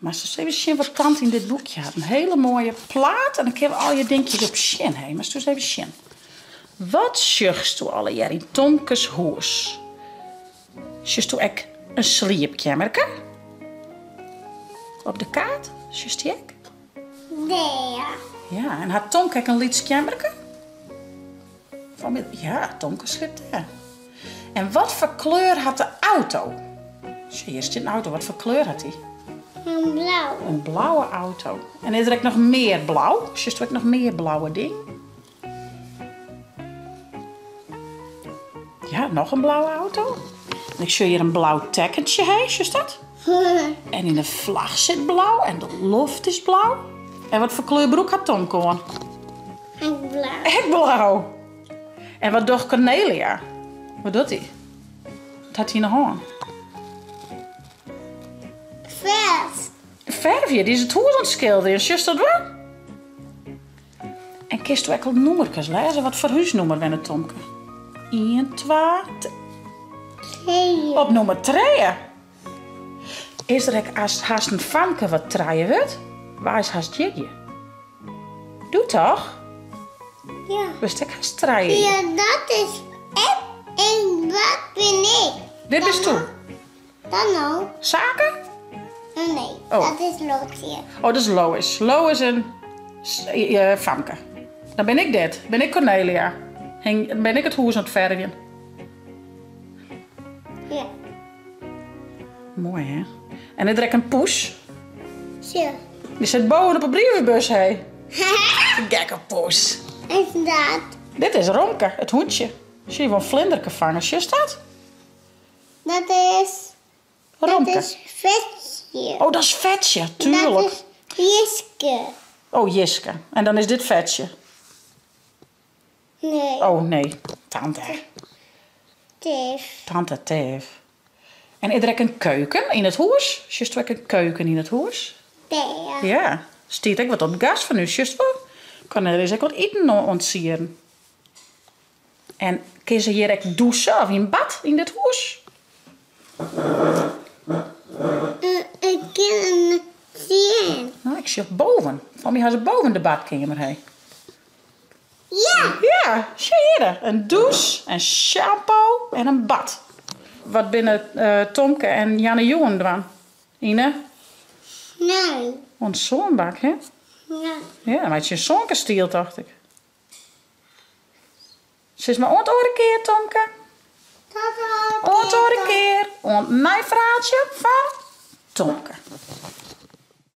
Maar ze even zien wat tante in dit boekje had. Een hele mooie plaat. En dan kunnen we al je dingetjes op zien. Hey. Maar eens even zien. Wat zucht u alle jaar in Tomkes huis? Zucht u ook een sliepkamerke? Op de kaart? Zucht die ook? Nee. Ja, en had Tomke ook een liedskamerke? Ja, Tomke sliept daar. En wat voor kleur had de auto? Zie je, een auto. Wat voor kleur had hij? Een blauw. Een blauwe auto. En is er ook nog meer blauw? Zie je ook nog meer blauwe ding? Ja, nog een blauwe auto. En ik zie hier een blauw tekkentje, hè? Zie je dat? En in de vlag zit blauw en de loft is blauw. En wat voor kleur broek had Tom gewoon? Een blauw. Echt blauw. En wat doet Cornelia? Wat doet hij? Wat had hij nog aan? Verf. Verfje, die is het huis aan het schilderen. Zie dat wel? En kist u ook al nummertjes lezen? Wat voor huisnummer ben het, Tomke? 1, 2, Twee. op nummer 3. Is er ook als haast een famke wat draaien wordt? Waar is haast je? Doe toch? Ja. Wist ik haast draaien? Ja, dat is ik. En wat ben ik? Dit bist toe. Dan ook. Zaken? Nee, Oh. dat is Lotie. Oh, dat is Lois. Lois en famke. Dan ben ik dit. Ben ik Cornelia. Dan ben ik het huis aan het verven. Ja. Mooi, hè? En ik trek een poes. Zo. Die zit boven op een brievenbus, hé. Een gekke poes. Is dat? Dit is Romke, het hoentje. Zie je wel een vlinderke vangen, zie je dat? Dat is... Romke. Dat is Vetje. Oh, dat is Vetje, tuurlijk. Dat is Jiske. Oh, Jiske. En dan is dit Vetje. Nee. Oh, nee. Tante. Tief. Tante Teef. En is er ook een keuken in het huis? Zie je ook een keuken in het huis? Daar. Ja. Stiet ik wat op gas van u, zie je wel? Kan er eens ook wat eten ontsieren. En kun je hier ook douchen of in bad in dit huis? Ik kan het zien. Nou, ik zie boven. Van mij had ze boven de badkamer, hé. Ja. Ja, zie je hier. Een douche, een shampoo en een bad. Wat binnen Tomke en Janne Joen doen. Ine? Nee. Een zonbak, hè? Ja. Ja, maar het is een zonkenstiel, dacht ik. Zeg maar, een keer, Tomke. Tot Een keer. Een mijn verhaaltje van Tomke.